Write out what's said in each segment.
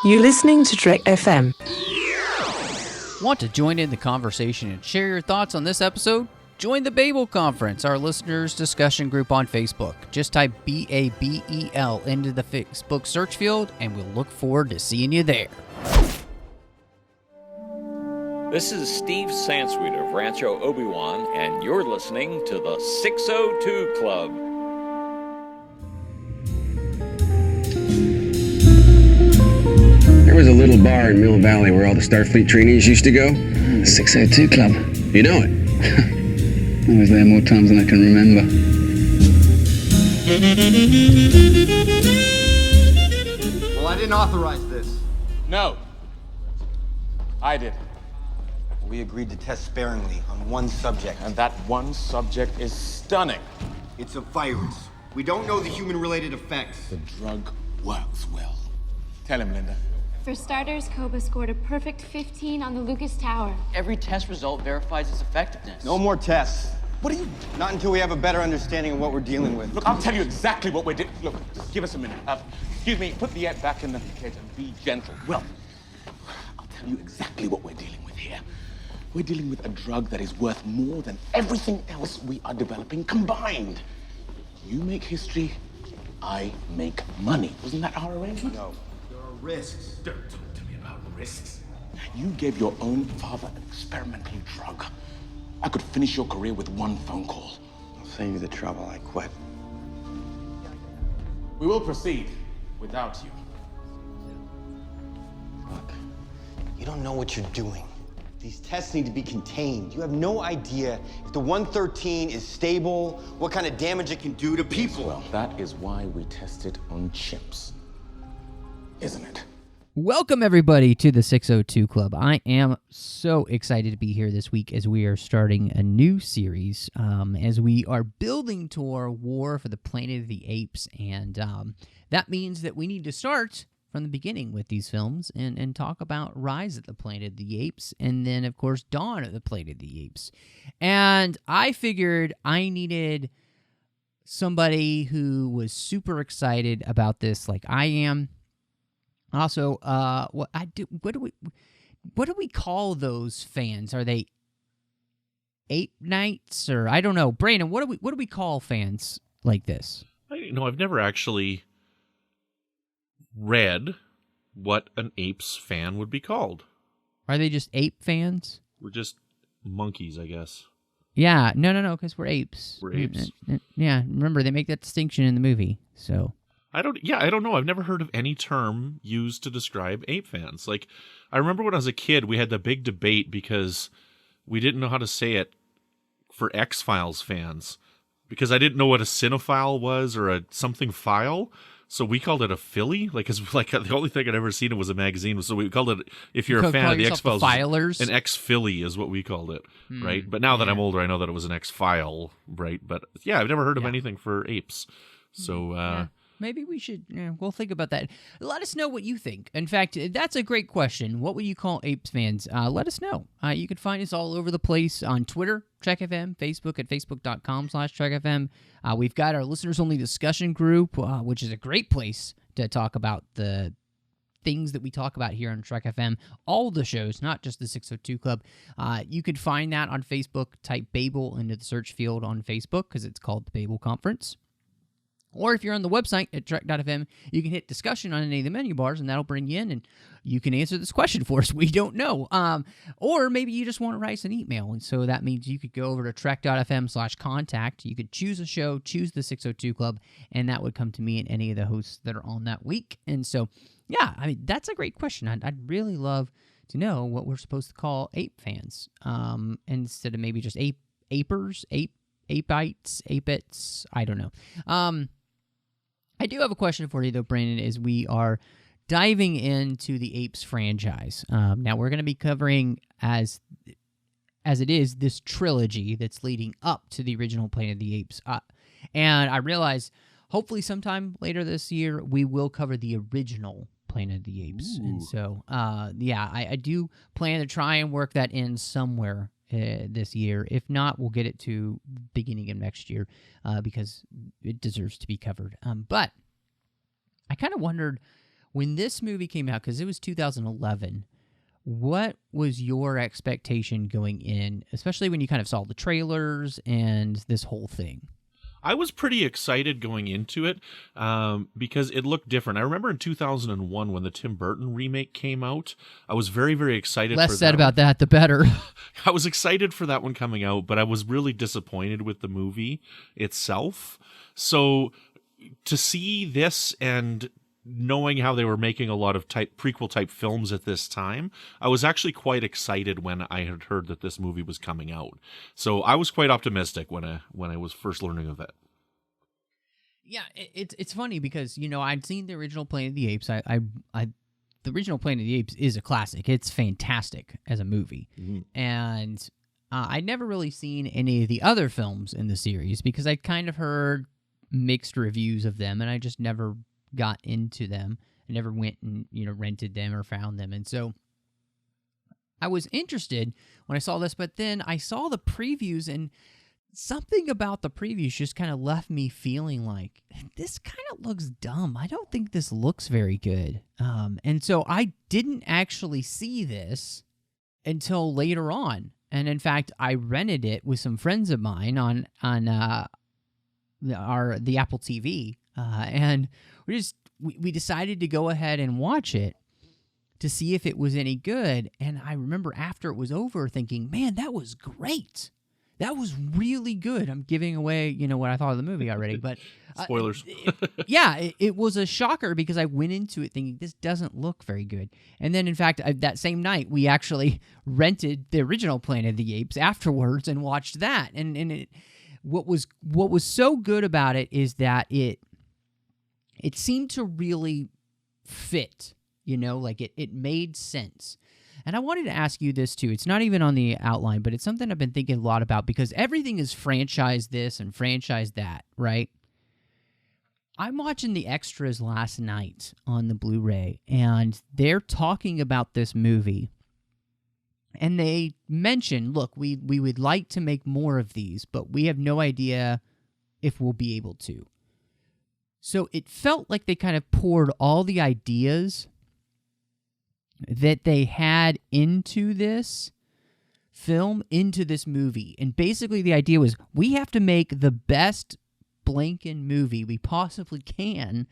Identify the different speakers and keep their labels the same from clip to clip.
Speaker 1: You're listening to Trek FM.
Speaker 2: Want to join in the conversation and share your thoughts on this episode? Join the Babel Conference, our listeners' discussion group on Facebook. Just type BABEL into the Facebook search field, and we'll look forward to seeing you there.
Speaker 3: This is Steve Sansweet of Rancho Obi-Wan, and you're listening to the 602 Club.
Speaker 4: There was a little bar in Mill Valley where all the Starfleet trainees used to go.
Speaker 5: The 602 Club.
Speaker 4: You know it.
Speaker 5: I was there more times than I can remember.
Speaker 6: Well, I didn't authorize this.
Speaker 7: No. I did.
Speaker 6: We agreed to test sparingly on one subject.
Speaker 7: And that one subject is stunning.
Speaker 6: It's a virus. We don't know the human-related effects.
Speaker 7: The drug works well. Tell him, Linda.
Speaker 8: For starters, Koba scored a perfect 15 on the Lucas Tower.
Speaker 9: Every test result verifies its effectiveness.
Speaker 6: No more tests.
Speaker 7: What are you...
Speaker 6: Not until we have a better understanding of what we're dealing with.
Speaker 7: Look, I'll tell you exactly what we're doing. Look, just give us a minute. Excuse me, put the egg back in the cage and be gentle. Well, I'll tell you exactly what we're dealing with here. We're dealing with a drug that is worth more than everything else we are developing combined. You make history, I make money. Wasn't that our arrangement?
Speaker 6: No. There are risks.
Speaker 7: Don't talk to me about risks. You gave your own father an experimental drug. I could finish your career with one phone call.
Speaker 6: I'll save you the trouble. I quit.
Speaker 7: We will proceed without you.
Speaker 6: Look, you don't know what you're doing. These tests need to be contained. You have no idea if the 113 is stable, what kind of damage it can do to people.
Speaker 7: Well, that is why we test it on chimps. Isn't it?
Speaker 2: Welcome, everybody, to the 602 Club. I am so excited to be here this week as we are starting a new series, as we are building to our war for the Planet of the Apes, and that means that we need to start from the beginning with these films and talk about Rise of the Planet of the Apes, and then, of course, Dawn of the Planet of the Apes. And I figured I needed somebody who was super excited about this like I am. Also, what do we call those fans? Are they ape nights, or I don't know? Brandon, what do we call fans like this?
Speaker 10: I've never actually read what an Apes fan would be called.
Speaker 2: Are they just ape fans?
Speaker 10: We're just monkeys, I guess.
Speaker 2: Yeah, no, because we're apes.
Speaker 10: We're apes.
Speaker 2: Yeah, remember they make that distinction in the movie. So
Speaker 10: I don't know. I've never heard of any term used to describe ape fans. Like, I remember when I was a kid, we had the big debate because we didn't know how to say it for X-Files fans, because I didn't know what a cinephile was or a something file. So we called it a Philly, the only thing I'd ever seen it was a magazine. So we called it, if you're a fan of the X-Files, an X-Philly is what we called it, right? But now that I'm older, I know that it was an X-File, right? But yeah, I've never heard of anything for apes. So
Speaker 2: maybe we should, we'll think about that. Let us know what you think. In fact, that's a great question. What would you call Apes fans? Let us know. You can find us all over the place on Twitter, Trek FM, Facebook at facebook.com/Trek FM. We've got our listeners-only discussion group, which is a great place to talk about the things that we talk about here on Trek FM. All the shows, not just the 602 Club. You could find that on Facebook. Type Babel into the search field on Facebook because it's called the Babel Conference. Or if you're on the website at Trek.fm, you can hit discussion on any of the menu bars, and that'll bring you in, and you can answer this question for us. We don't know. Or maybe you just want to write us an email, and so that means you could go over to Trek.fm/contact. You could choose a show, choose the 602 Club, and that would come to me and any of the hosts that are on that week. And so, yeah, I mean, that's a great question. I'd really love to know what we're supposed to call ape fans, instead of maybe just apers, apeites, apets, I don't know. I do have a question for you, though, Brandon, as we are diving into the Apes franchise. Now, we're going to be covering, as it is, this trilogy that's leading up to the original Planet of the Apes. And I realize, hopefully sometime later this year, we will cover the original Planet of the Apes. Ooh. And so, I do plan to try and work that in somewhere this year. If not, we'll get it to beginning of next year because it deserves to be covered. But I kind of wondered When this movie came out, because it was 2011, what was your expectation going in, especially when you kind of saw the trailers and this whole thing?
Speaker 10: I was pretty excited going into it because it looked different. I remember in 2001 when the Tim Burton remake came out, I was very, very excited.
Speaker 2: Less said about that, the better.
Speaker 10: I was excited for that one coming out, but I was really disappointed with the movie itself. So to see this and knowing how they were making a lot of prequel type films at this time, I was actually quite excited when I had heard that this movie was coming out. So I was quite optimistic when I was first learning of it.
Speaker 2: Yeah, it's funny because, you know, I'd seen the original Planet of the Apes. The original Planet of the Apes is a classic. It's fantastic as a movie. Mm-hmm. And I'd never really seen any of the other films in the series because I'd kind of heard mixed reviews of them, and I just never got into them. I never went and, you know, rented them or found them. And so I was interested when I saw this, but then I saw the previews, and something about the previews just kind of left me feeling like, this kind of looks dumb. I don't think this looks very good. And so I didn't actually see this until later on. And in fact, I rented it with some friends of mine on the Apple TV, and we decided to go ahead and watch it to see if it was any good. And I remember after it was over thinking, man, that was great. That was really good. I'm giving away, you know, what I thought of the movie already, but
Speaker 10: spoilers.
Speaker 2: It was a shocker because I went into it thinking this doesn't look very good. And then, in fact, that same night we actually rented the original Planet of the Apes afterwards and watched that. And what was so good about it is that it seemed to really fit, you know, like it made sense. And I wanted to ask you this too. It's not even on the outline, but it's something I've been thinking a lot about because everything is franchise this and franchise that, right? I'm watching the extras last night on the Blu-ray, and they're talking about this movie. And they mention, look, we would like to make more of these, but we have no idea if we'll be able to. So it felt like they kind of poured all the ideas that they had into this film, into this movie. And basically the idea was, we have to make the best blanking movie we possibly can,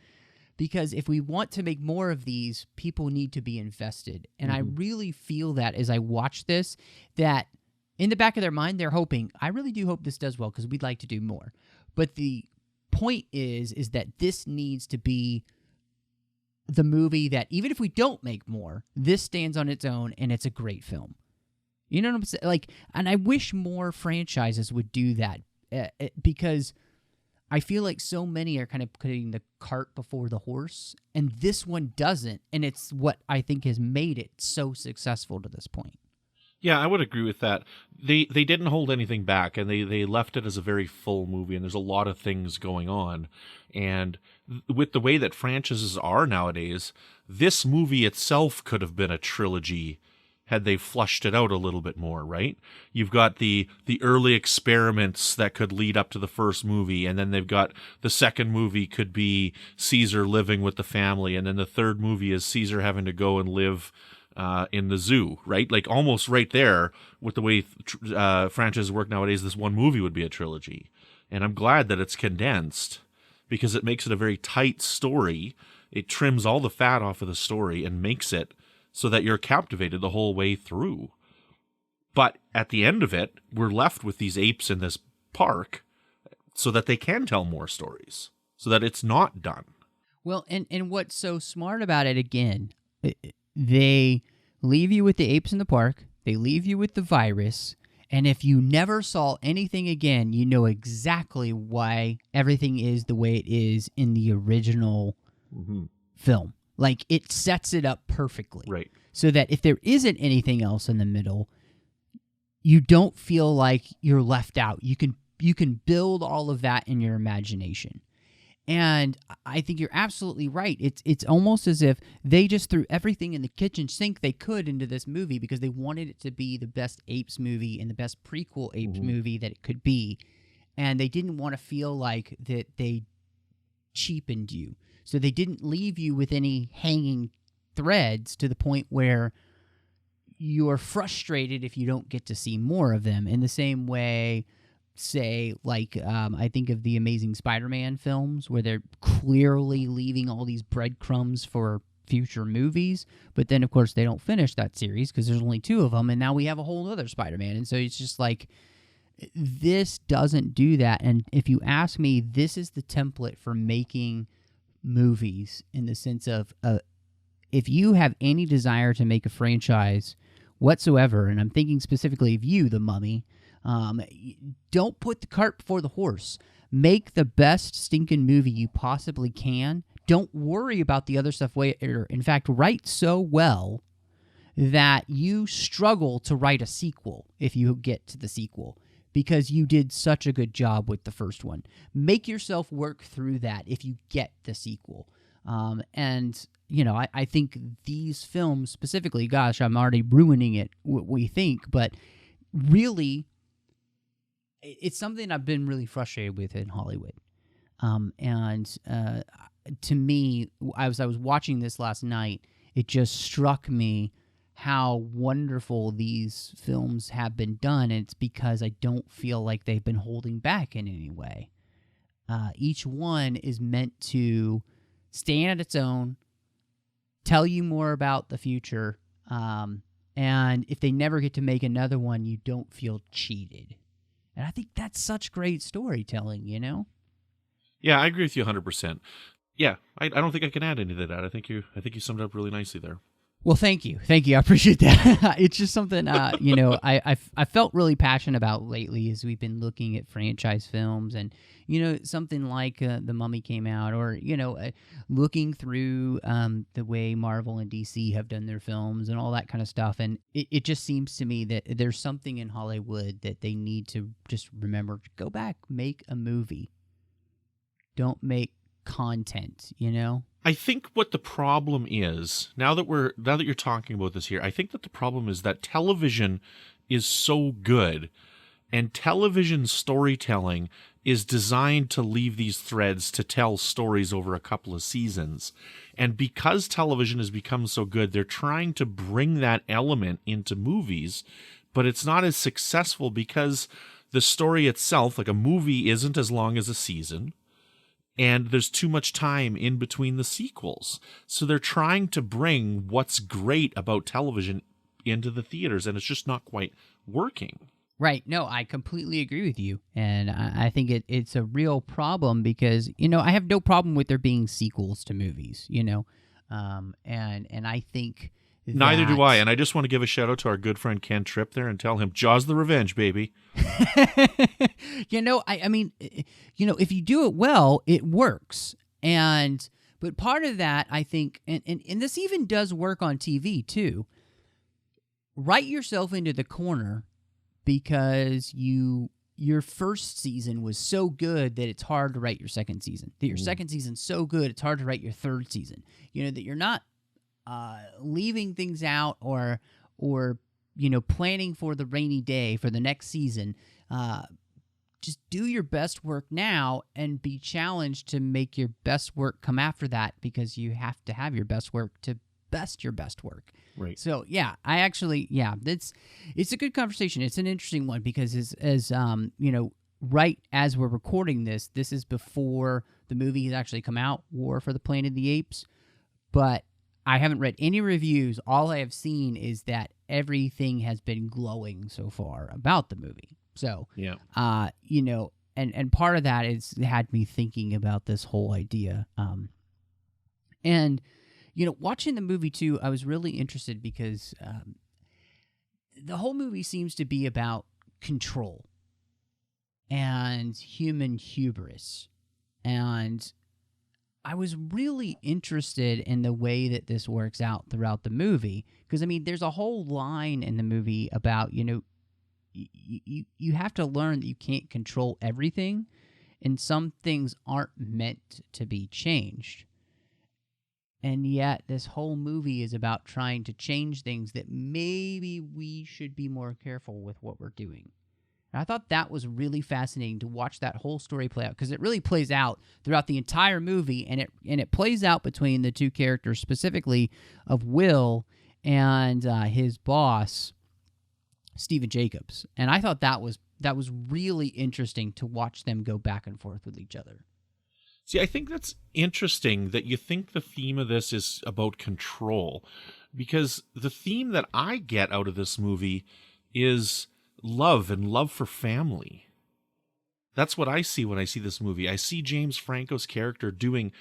Speaker 2: because if we want to make more of these, people need to be invested. And I really feel that as I watch this, that in the back of their mind, they're hoping, I really do hope this does well because we'd like to do more. But the point is that this needs to be the movie that even if we don't make more, this stands on its own and it's a great film. You know what I'm saying? Like, and I wish more franchises would do that because I feel like so many are kind of putting the cart before the horse, and this one doesn't, and it's what I think has made it so successful to this point.
Speaker 10: Yeah, I would agree with that. They didn't hold anything back, and they left it as a very full movie, and there's a lot of things going on. And with the way that franchises are nowadays, this movie itself could have been a trilogy had they flushed it out a little bit more, right? You've got the early experiments that could lead up to the first movie, and then they've got the second movie could be Caesar living with the family, and then the third movie is Caesar having to go and live in the zoo, right? Like almost right there with the way franchises work nowadays, this one movie would be a trilogy. And I'm glad that it's condensed because it makes it a very tight story. It trims all the fat off of the story and makes it so that you're captivated the whole way through. But at the end of it, we're left with these apes in this park so that they can tell more stories, so that it's not done.
Speaker 2: Well, and what's so smart about it, again, they leave you with the apes in the park, they leave you with the virus, and if you never saw anything again, you know exactly why everything is the way it is in the original film. Like, it sets it up perfectly.
Speaker 10: Right.
Speaker 2: So that if there isn't anything else in the middle, you don't feel like you're left out. You can build all of that in your imagination. And I think you're absolutely right. It's almost as if they just threw everything in the kitchen sink they could into this movie because they wanted it to be the best Apes movie and the best prequel Apes movie that it could be. And they didn't want to feel like that they cheapened you. So they didn't leave you with any hanging threads to the point where you're frustrated if you don't get to see more of them. In the same way, say, like, I think of the Amazing Spider-Man films where they're clearly leaving all these breadcrumbs for future movies, but then, of course, they don't finish that series because there's only 2 of them, and now we have a whole other Spider-Man. And so it's just like, this doesn't do that. And if you ask me, this is the template for making movies in the sense of if you have any desire to make a franchise whatsoever, and I'm thinking specifically of you, The Mummy, don't put the cart before the horse. Make the best stinking movie you possibly can. Don't worry about the other stuff later. In fact, write so well that you struggle to write a sequel if you get to the sequel, because you did such a good job with the first one. Make yourself work through that if you get the sequel. And, you know, I think these films specifically, gosh, I'm already ruining it, what we think, but really, it's something I've been really frustrated with in Hollywood. To me, as I was watching this last night, it just struck me how wonderful these films have been done, and it's because I don't feel like they've been holding back in any way. Each one is meant to stand at its own, tell you more about the future, and if they never get to make another one, you don't feel cheated. And I think that's such great storytelling, you know?
Speaker 10: Yeah, I agree with you 100%. Yeah, I don't think I can add any to that. I think you summed it up really nicely there.
Speaker 2: Well, thank you. I appreciate that. It's just something, you know, I felt really passionate about lately as we've been looking at franchise films, and, you know, something like The Mummy came out, or, you know, looking through the way Marvel and DC have done their films and all that kind of stuff. And it just seems to me that there's something in Hollywood that they need to just remember, go back, make a movie. Don't make content, you know?
Speaker 10: I think what the problem is, now that you're talking about this here, I think that the problem is that television is so good, and television storytelling is designed to leave these threads to tell stories over a couple of seasons. And because television has become so good, they're trying to bring that element into movies, but it's not as successful because the story itself, like a movie, isn't as long as a season. And there's too much time in between the sequels. So they're trying to bring what's great about television into the theaters, and it's just not quite working.
Speaker 2: Right. No, I completely agree with you. And I think it's a real problem because, you know, I have no problem with there being sequels to movies, you know. And I think
Speaker 10: neither do I. And I just want to give a shout out to our good friend Ken Tripp there and tell him, Jaws the Revenge, baby.
Speaker 2: You know, I mean, you know, if you do it well, it works. But part of that, I think, and this even does work on TV too, write yourself into the corner because your first season was so good that it's hard to write your second season. That your second season's so good, it's hard to write your third season. You know, that you're not leaving things out or you know, planning for the rainy day for the next season. Just do your best work now and be challenged to make your best work come after that, because you have to have your best work to best your best work.
Speaker 10: Right.
Speaker 2: So yeah, it's a good conversation. It's an interesting one because as you know, right as we're recording this is before the movie has actually come out, War for the Planet of the Apes. But I haven't read any reviews. All I have seen is that everything has been glowing so far about the movie. So,
Speaker 10: yeah.
Speaker 2: You know, and part of that is had me thinking about this whole idea. And, you know, watching the movie too, I was really interested because the whole movie seems to be about control and human hubris. And I was really interested in the way that this works out throughout the movie. Because, I mean, there's a whole line in the movie about, you know, you have to learn that you can't control everything, and some things aren't meant to be changed. And yet this whole movie is about trying to change things that maybe we should be more careful with what we're doing. And I thought that was really fascinating to watch that whole story play out, because it really plays out throughout the entire movie, and it plays out between the two characters, specifically of Will and his boss, Stephen Jacobs. And I thought that was really interesting to watch them go back and forth with each other.
Speaker 10: See, I think that's interesting that you think the theme of this is about control, because the theme that I get out of this movie is love and love for family. That's what I see when I see this movie. I see James Franco's character doing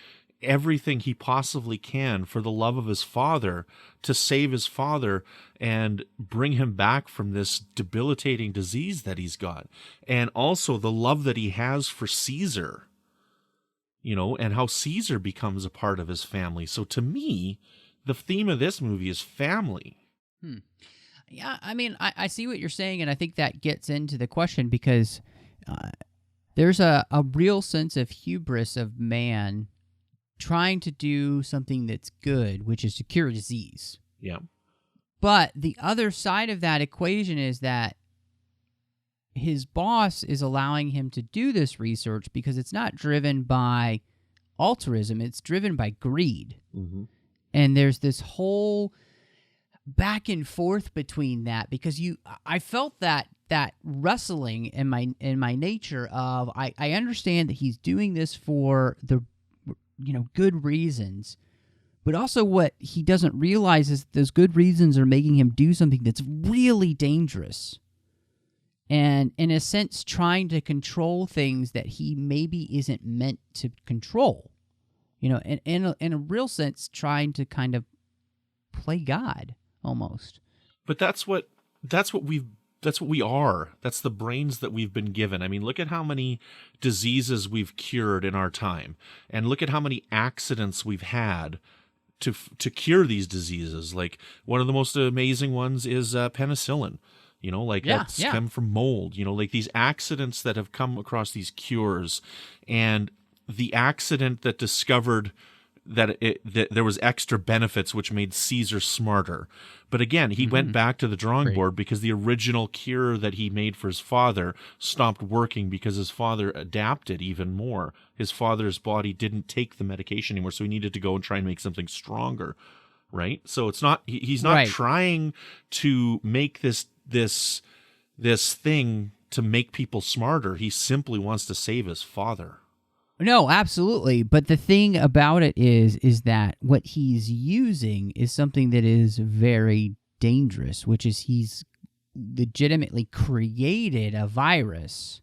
Speaker 10: everything he possibly can for the love of his father, to save his father and bring him back from this debilitating disease that he's got. And also the love that he has for Caesar, and how Caesar becomes a part of his family. So to me, the theme of this movie is family.
Speaker 2: Yeah, I mean, I see what you're saying, and I think that gets into the question, because there's a real sense of hubris of man trying to do something that's good, which is to cure disease.
Speaker 10: Yeah.
Speaker 2: But the other side of that equation is that his boss is allowing him to do this research because it's not driven by altruism, it's driven by greed.
Speaker 10: Mm-hmm.
Speaker 2: And there's this whole back and forth between that, because I felt that wrestling in my nature of I understand that he's doing this for the good reasons, but also what he doesn't realize is those good reasons are making him do something that's really dangerous, and in a sense trying to control things that he maybe isn't meant to control, and in a real sense trying to kind of play God almost.
Speaker 10: But that's what we are. That's the brains that we've been given. I mean, look at how many diseases we've cured in our time, and look at how many accidents we've had to cure these diseases. Like, one of the most amazing ones is penicillin. That's come from mold. Like these accidents that have come across these cures, and the accident that discovered that there was extra benefits, which made Caesar smarter. But again, he went back to the drawing board because the original cure that he made for his father stopped working because his father adapted even more. His father's body didn't take the medication anymore, so he needed to go and try and make something stronger, right? So it's not he's not trying to make this thing to make people smarter. He simply wants to save his father.
Speaker 2: No, absolutely. But the thing about it is that what he's using is something that is very dangerous, which is he's legitimately created a virus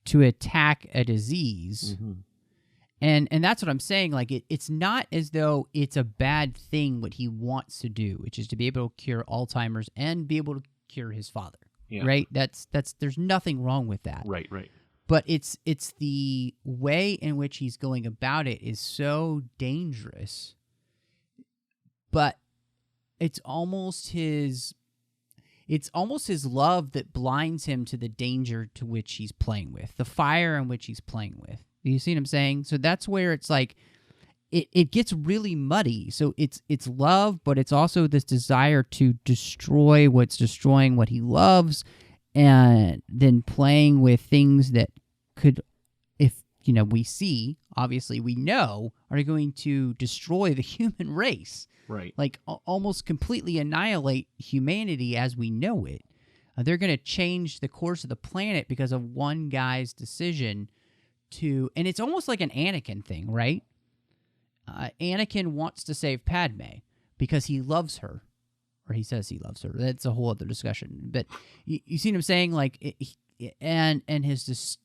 Speaker 2: to attack a disease.
Speaker 10: Mm-hmm.
Speaker 2: And that's what I'm saying. Like, it's not as though it's a bad thing what he wants to do, which is to be able to cure Alzheimer's and be able to cure his father.
Speaker 10: Yeah.
Speaker 2: Right? That's there's nothing wrong with that.
Speaker 10: Right.
Speaker 2: But it's the way in which he's going about it is so dangerous. But it's almost his love that blinds him to the danger to which he's playing with, the fire in which he's playing with. You see what I'm saying? So that's where it's like it gets really muddy. So it's love, but it's also this desire to destroy what's destroying what he loves, and then playing with things that could, if we know are going to destroy the human race.
Speaker 10: Right.
Speaker 2: Like almost completely annihilate humanity as we know it. They're going to change the course of the planet because of one guy's decision to, and it's almost like an Anakin thing, right? Anakin wants to save Padme because he loves her, or he says he loves her. That's a whole other discussion. But you see what I'm saying? Like, and his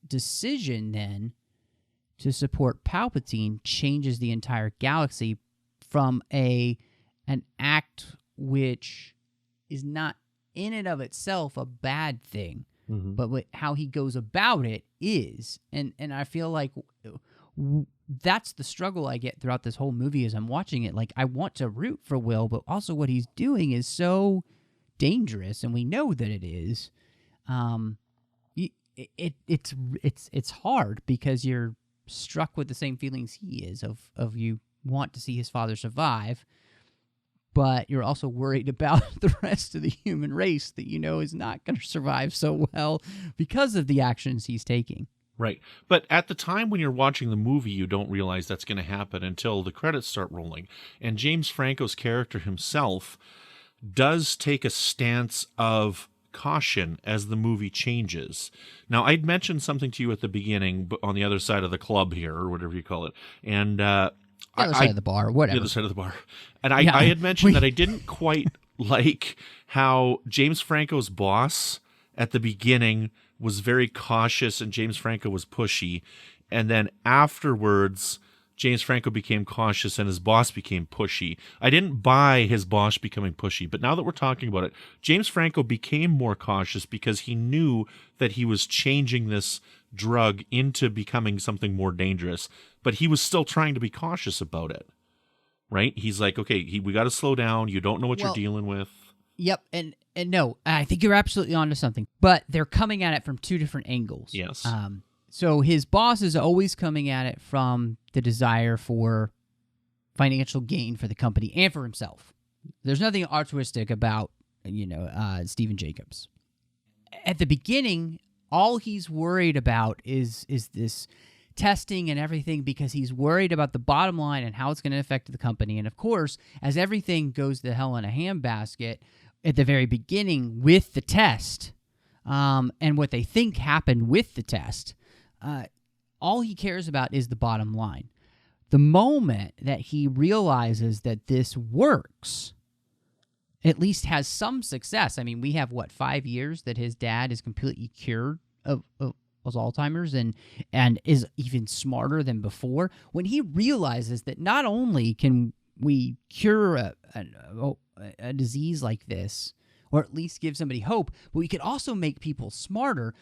Speaker 2: decision then to support Palpatine changes the entire galaxy from an act which is not in and of itself a bad thing, but how he goes about it is. And I feel like that's the struggle I get throughout this whole movie as I'm watching it. Like, I want to root for Will, but also what he's doing is so dangerous, and we know that it is. It's hard because you're struck with the same feelings he is of you want to see his father survive, but you're also worried about the rest of the human race that you know is not going to survive so well because of the actions he's taking.
Speaker 10: Right. But at the time when you're watching the movie, you don't realize that's going to happen until the credits start rolling. And James Franco's character himself does take a stance of caution as the movie changes. Now, I'd mentioned something to you at the beginning on the other side of the club here, or whatever you call it. And
Speaker 2: the other side of the bar, whatever.
Speaker 10: The other side of the bar. And I had mentioned that I didn't quite like how James Franco's boss at the beginning was very cautious and James Franco was pushy. And then afterwards, James Franco became cautious and his boss became pushy. I didn't buy his boss becoming pushy, but now that we're talking about it, James Franco became more cautious because he knew that he was changing this drug into becoming something more dangerous, but he was still trying to be cautious about it, right? He's like, okay, we got to slow down. You don't know what you're dealing with.
Speaker 2: Yep, and no, I think you're absolutely onto something, but they're coming at it from two different angles.
Speaker 10: Yes.
Speaker 2: So his boss is always coming at it from the desire for financial gain for the company and for himself. There's nothing altruistic about, Stephen Jacobs. At the beginning, all he's worried about is this testing and everything because he's worried about the bottom line and how it's going to affect the company. And of course, as everything goes to hell in a handbasket at the very beginning with the test and what they think happened with the test, all he cares about is the bottom line. The moment that he realizes that this works, at least has some success. I mean, we have, 5 years that his dad is completely cured of Alzheimer's and is even smarter than before. When he realizes that not only can we cure a disease like this, or at least give somebody hope, but we could also make people smarter.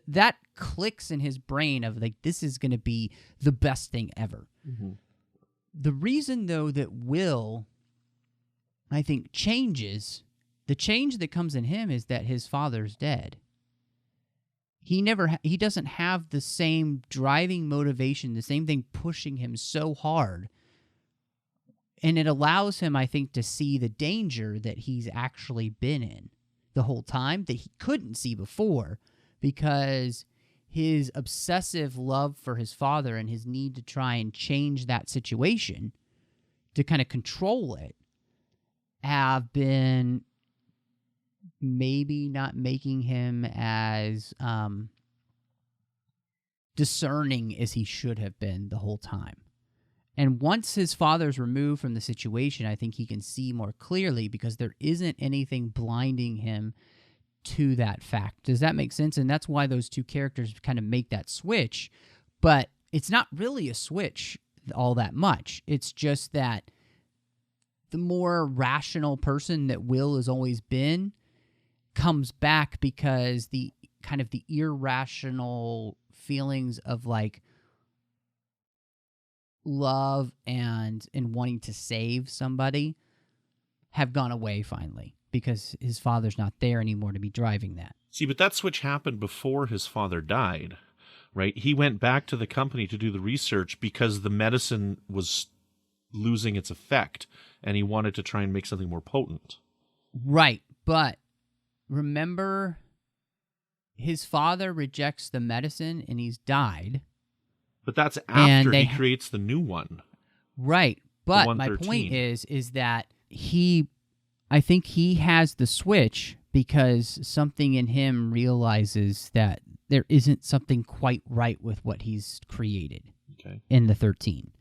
Speaker 2: That clicks in his brain of this is going to be the best thing ever. Mm-hmm. The reason though that Will, I think, changes, the change that comes in him is that his father's dead. He doesn't have the same driving motivation, the same thing pushing him so hard. And it allows him, I think, to see the danger that he's actually been in the whole time that he couldn't see before because his obsessive love for his father and his need to try and change that situation, to kind of control it, have been maybe not making him as discerning as he should have been the whole time. And once his father's removed from the situation, I think he can see more clearly because there isn't anything blinding him to that fact. Does that make sense? And that's why those two characters kind of make that switch. But it's not really a switch all that much. It's just that the more rational person that Will has always been comes back because the kind of the irrational feelings of love and wanting to save somebody have gone away finally because his father's not there anymore to be driving that.
Speaker 10: See, but that switch happened before his father died, right? He went back to the company to do the research because the medicine was losing its effect and he wanted to try and make something more potent.
Speaker 2: Right, but remember, his father rejects the medicine and he's died.
Speaker 10: But that's after he creates the new one.
Speaker 2: Right. But my point is that I think he has the switch because something in him realizes that there isn't something quite right with what he's created in the 13.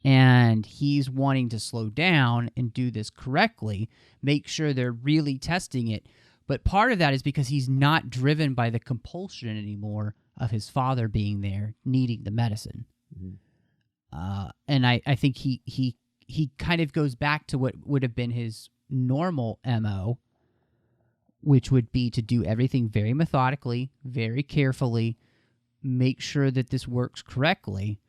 Speaker 2: And he's wanting to slow down and do this correctly, make sure they're really testing it. But part of that is because he's not driven by the compulsion anymore of his father being there, needing the medicine. Mm-hmm. And I think he kind of goes back to what would have been his normal MO, which would be to do everything very methodically, very carefully, make sure that this works correctly,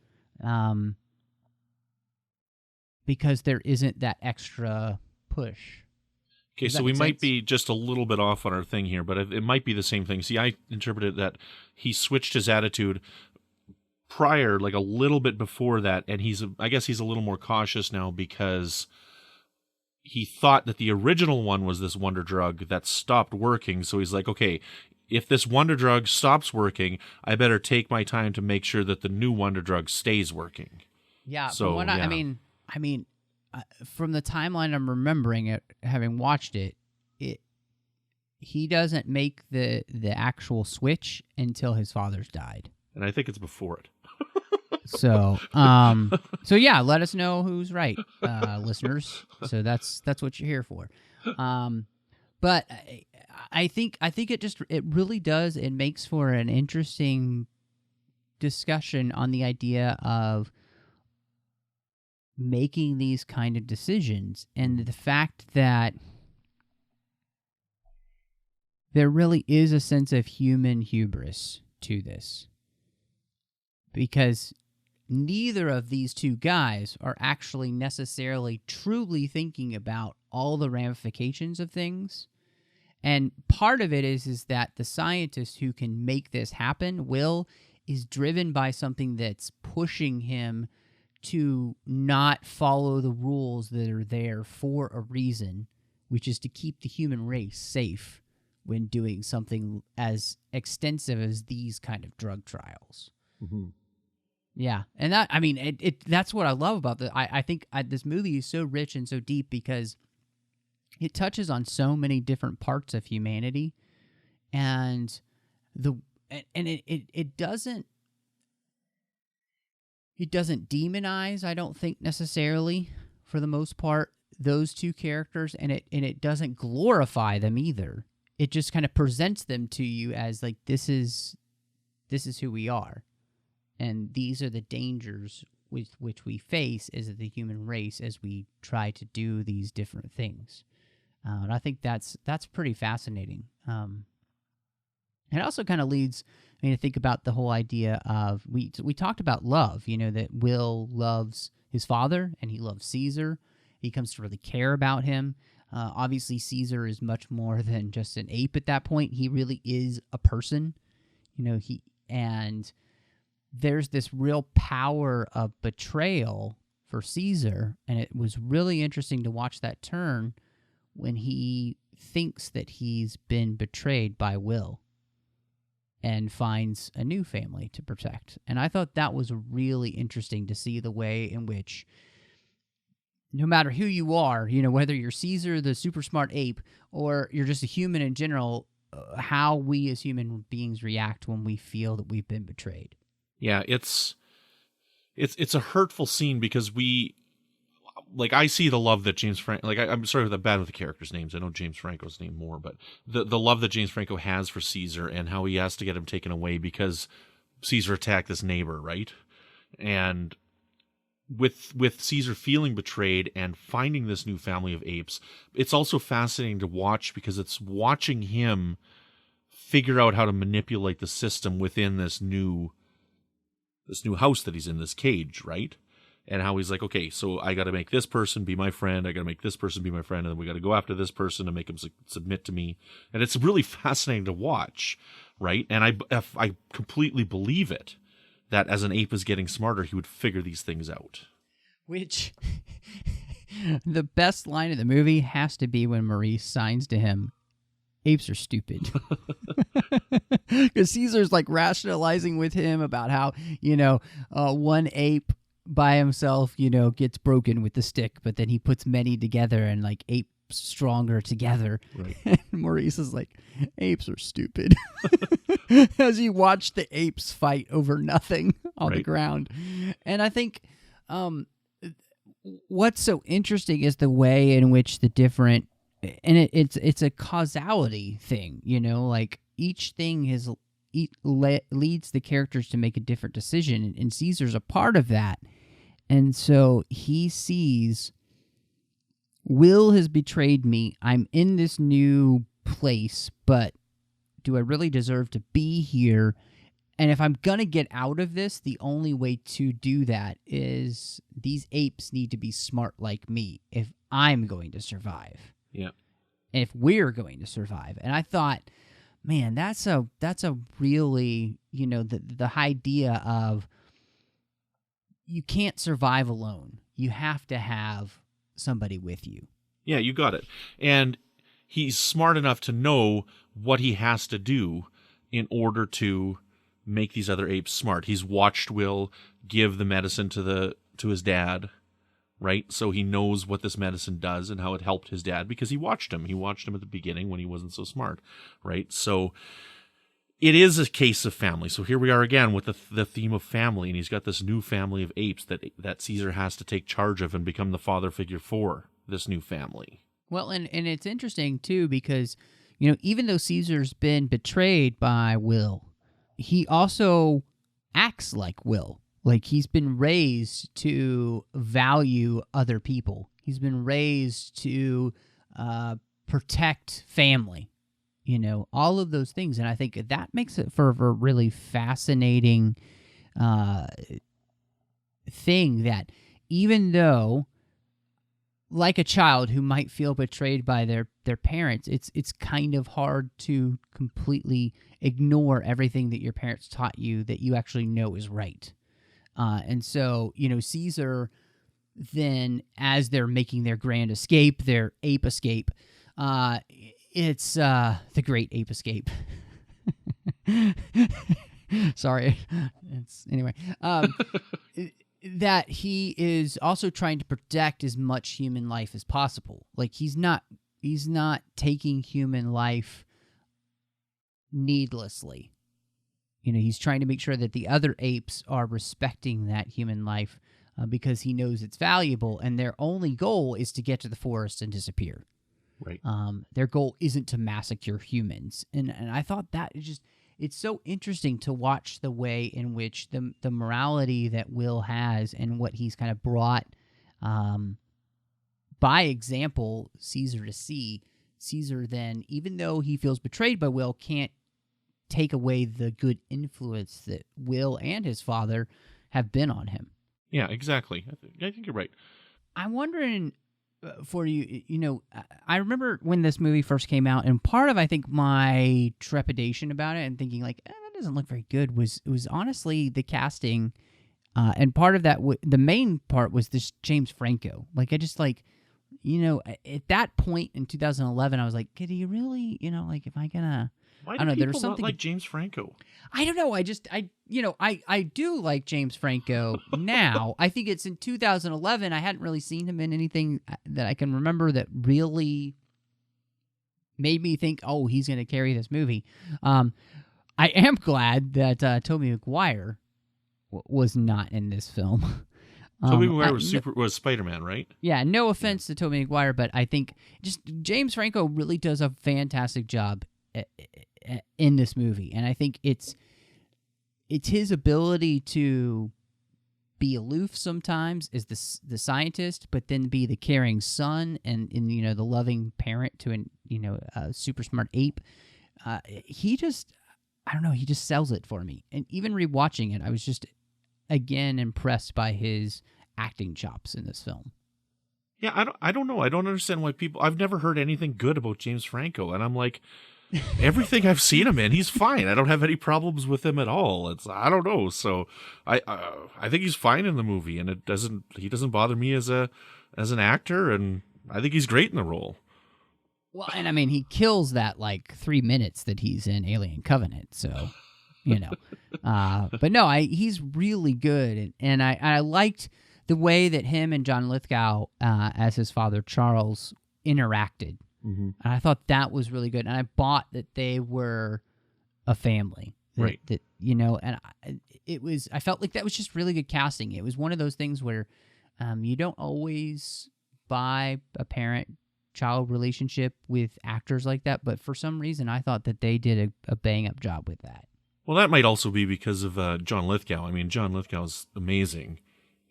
Speaker 2: because there isn't that extra push.
Speaker 10: Okay, so we might be just a little bit off on our thing here, but it might be the same thing. See, I interpreted that he switched his attitude prior, a little bit before that, and I guess he's a little more cautious now because he thought that the original one was this wonder drug that stopped working. So he's like, okay, if this wonder drug stops working, I better take my time to make sure that the new wonder drug stays working.
Speaker 2: Yeah.
Speaker 10: So
Speaker 2: I mean, from the timeline I'm remembering it, having watched it, he doesn't make the actual switch until his father's died.
Speaker 10: And I think it's before it.
Speaker 2: So yeah, let us know who's right, listeners. So that's what you're here for. But I think it really does. It makes for an interesting discussion on the idea of making these kind of decisions and the fact that there really is a sense of human hubris to this, because neither of these two guys are actually necessarily truly thinking about all the ramifications of things. And part of it is that the scientist who can make this happen, Will, is driven by something that's pushing him to not follow the rules that are there for a reason, which is to keep the human race safe when doing something as extensive as these kind of drug trials.
Speaker 10: Mm-hmm.
Speaker 2: Yeah, and that's what I love about this. I think this movie is so rich and so deep because it touches on so many different parts of humanity, and it doesn't demonize, I don't think, necessarily, for the most part, those two characters, and it doesn't glorify them either. It just kind of presents them to you as like, this is who we are, and these are the dangers with which we face as the human race as we try to do these different things. And I think that's pretty fascinating. It also kind of leads me to think about the whole idea of, we talked about love, that Will loves his father and he loves Caesar. He comes to really care about him. Obviously, Caesar is much more than just an ape at that point. He really is a person, and there's this real power of betrayal for Caesar, and it was really interesting to watch that turn when he thinks that he's been betrayed by Will and finds a new family to protect. And I thought that was really interesting to see the way in which, no matter who you are, whether you're Caesar, the super smart ape, or you're just a human in general, how we as human beings react when we feel that we've been betrayed.
Speaker 10: Yeah, it's a hurtful scene because I see the love that James Franco, I'm sorry, I'm bad with the characters' names. I know James Franco's name more, but the love that James Franco has for Caesar and how he has to get him taken away because Caesar attacked this neighbor, right? And with Caesar feeling betrayed and finding this new family of apes, it's also fascinating to watch because it's watching him figure out how to manipulate the system within this new house that he's in, this cage, right? And how he's like, okay, so I got to make this person be my friend, I got to make this person be my friend, and then we got to go after this person and make him submit to me. And it's really fascinating to watch, right? And I completely believe it, that as an ape is getting smarter, he would figure these things out. Which,
Speaker 2: the best line of the movie has to be when Maurice signs to him, "Apes are stupid." Because Caesar's like rationalizing with him about how, one ape by himself, gets broken with the stick, but then he puts many together and like apes stronger together. Right. And Maurice is like, "Apes are stupid." As you watch the apes fight over nothing on the ground. And I think what's so interesting is the way in which the different, and it's a causality thing, like each thing leads the characters to make a different decision, and Caesar's a part of that. And so he sees, Will has betrayed me. I'm in this new place, but do I really deserve to be here? And if I'm going to get out of this, the only way to do that is these apes need to be smart like me if I'm going to survive.
Speaker 10: Yeah.
Speaker 2: If we're going to survive. And I thought, man, that's a really, the idea of you can't survive alone. You have to have somebody with you.
Speaker 10: Yeah, you got it. And he's smart enough to know what he has to do in order to make these other apes smart. He's watched Will give the medicine to his dad, right? So he knows what this medicine does and how it helped his dad because he watched him. He watched him at the beginning when he wasn't so smart, right? So it is a case of family. So here we are again with the theme of family, and he's got this new family of apes that Caesar has to take charge of and become the father figure for this new family.
Speaker 2: Well, and it's interesting, too, because, even though Caesar's been betrayed by Will, he also acts like Will. Like, he's been raised to value other people. He's been raised to protect family, all of those things. And I think that makes it for a really fascinating thing that even though, like a child who might feel betrayed by their parents, it's kind of hard to completely ignore everything that your parents taught you that you actually know is right. And so, Caesar then, as they're making their grand escape, their ape escape, it's the Great Ape Escape. Sorry. Anyway. That he is also trying to protect as much human life as possible. Like, he's not taking human life needlessly. He's trying to make sure that the other apes are respecting that human life because he knows it's valuable, and their only goal is to get to the forest and disappear.
Speaker 10: Right.
Speaker 2: Their goal isn't to massacre humans. And I thought that is just... It's so interesting to watch the way in which the morality that Will has and what he's kind of brought by example Caesar to see. Caesar then, even though he feels betrayed by Will, can't take away the good influence that Will and his father have been on him.
Speaker 10: Yeah, exactly. I think you're right.
Speaker 2: I'm wondering... for you, I remember when this movie first came out, and part of, I think, my trepidation about it and thinking, like, that doesn't look very good was honestly the casting, and part of that, the main part was this James Franco. Like, I just, like, at that point in 2011, I was like, could he really, like, if I gonna...
Speaker 10: Why
Speaker 2: I don't know.
Speaker 10: do
Speaker 2: There's
Speaker 10: people
Speaker 2: something
Speaker 10: not like James Franco?
Speaker 2: I don't know. I do like James Franco now. I think it's in 2011. I hadn't really seen him in anything that I can remember that really made me think, oh, he's going to carry this movie. I am glad that Tobey Maguire was not in this film.
Speaker 10: Tobey Maguire was Spider-Man, right?
Speaker 2: Yeah, no offense to Tobey Maguire, but I think just James Franco really does a fantastic job in this movie, and I think it's his ability to be aloof sometimes as the scientist, but then be the caring son and the loving parent to a super smart ape. He just, I don't know, he just sells it for me. And even rewatching it, I was just again impressed by his acting chops in this film.
Speaker 10: Yeah, I don't know. I don't understand why people. I've never heard anything good about James Franco, and I'm like, everything I've seen him in, he's fine. I don't have any problems with him at all. I don't know. So I think he's fine in the movie, and he doesn't bother me as an actor, and I think he's great in the role.
Speaker 2: Well, and I mean, he kills that like 3 minutes that he's in Alien Covenant. So, but no, he's really good, and I liked the way that him and John Lithgow as his father Charles interacted.
Speaker 10: Mm-hmm.
Speaker 2: And I thought that was really good, and I bought that they were a family,
Speaker 10: right?
Speaker 2: That and I felt like that was just really good casting. It was one of those things where you don't always buy a parent-child relationship with actors like that, but for some reason, I thought that they did a bang-up job with that.
Speaker 10: Well, that might also be because of John Lithgow. I mean, John Lithgow's amazing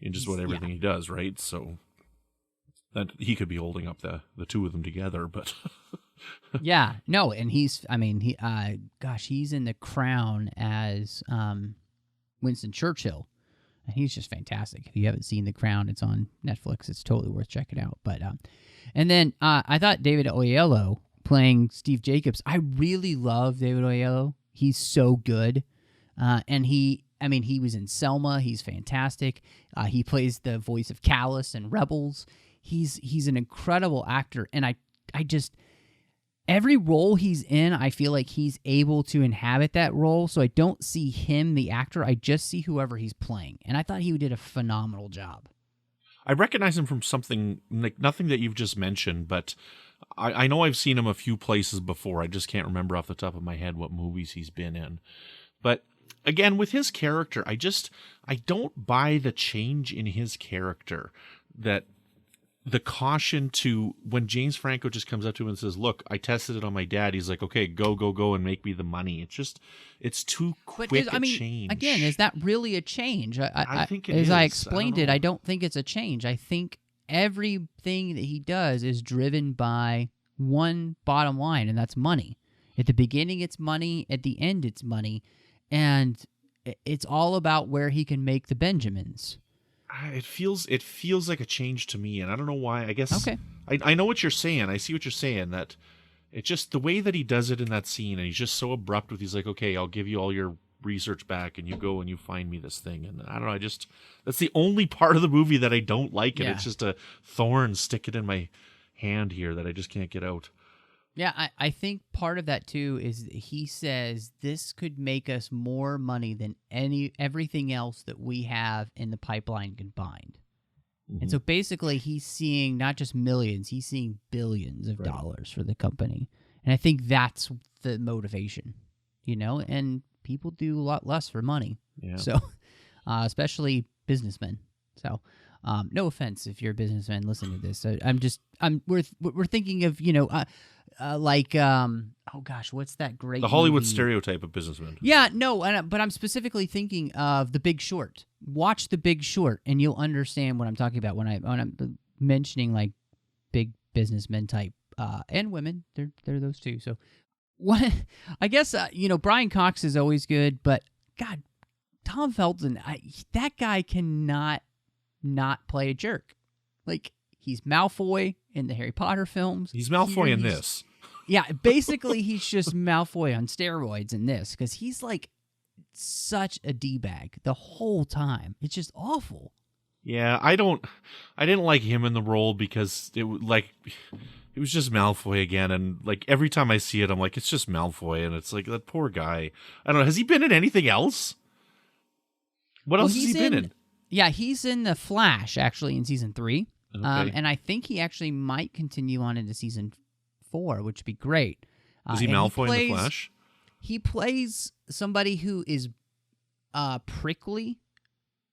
Speaker 10: in just about everything he does, right? So that he could be holding up the two of them together, but
Speaker 2: yeah, no, and he's in The Crown as Winston Churchill, and he's just fantastic. If you haven't seen The Crown, it's on Netflix. It's totally worth checking out. But and then I thought David Oyelowo playing Steve Jacobs. I really love David Oyelowo. He's so good, and he was in Selma. He's fantastic. He plays the voice of Callus in Rebels. he's an incredible actor, and I just every role he's in, I feel like he's able to inhabit that role. So I don't see him, the actor. I just see whoever he's playing, and I thought he did a phenomenal job.
Speaker 10: I recognize him from something like nothing that you've just mentioned, but I know I've seen him a few places before. I just can't remember off the top of my head what movies he's been in. But again, with his character, I don't buy the change in his character, that the caution to when James Franco just comes up to him and says, "Look, I tested it on my dad." He's like, "Okay, go and make me the money." It's too quick a change.
Speaker 2: Again, is that really a change?
Speaker 10: I think it
Speaker 2: is.
Speaker 10: As
Speaker 2: I explained it, I don't think it's a change. I think everything that he does is driven by one bottom line, and that's money. At the beginning, it's money. At the end, it's money. And it's all about where he can make the Benjamins.
Speaker 10: It feels like a change to me, and I don't know why. I guess
Speaker 2: okay.
Speaker 10: I know what you're saying. I see what you're saying. That it just the way that he does it in that scene, and he's just so abrupt with. He's like, "Okay, I'll give you all your research back, and you go and you find me this thing." And I don't know. That's the only part of the movie that I don't like, and it's just a thorn sticking in my hand here that I just can't get out.
Speaker 2: Yeah, I think part of that too is he says this could make us more money than everything else that we have in the pipeline combined. Mm-hmm. And so basically he's seeing not just millions, he's seeing billions of dollars for the company. And I think that's the motivation, and people do a lot less for money. Yeah. So, especially businessmen. So, no offense if you're a businessman listening to this. We're thinking of, oh gosh, what's that great
Speaker 10: The Hollywood
Speaker 2: movie?
Speaker 10: Stereotype of businessmen.
Speaker 2: Yeah, no, but I'm specifically thinking of The Big Short. Watch The Big Short, and you'll understand what I'm talking about when I'm mentioning like big businessmen type, and women. They're those too. So, what I guess Brian Cox is always good, but God, Tom Felton, that guy cannot not play a jerk. Like, he's Malfoy in the Harry Potter films.
Speaker 10: He's Malfoy in this.
Speaker 2: Yeah, basically he's just Malfoy on steroids in this, because he's like such a D-bag the whole time. It's just awful.
Speaker 10: Yeah, I didn't like him in the role because it was just Malfoy again, and like every time I see it, I'm like, it's just Malfoy, and it's like that poor guy. I don't know. Has he been in anything else? What else has he been in?
Speaker 2: Yeah, he's in The Flash, actually, in season 3. Okay. And I think he actually might continue on into season 4, which would be great.
Speaker 10: Is he Malfoy in The Flash?
Speaker 2: He plays somebody who is prickly,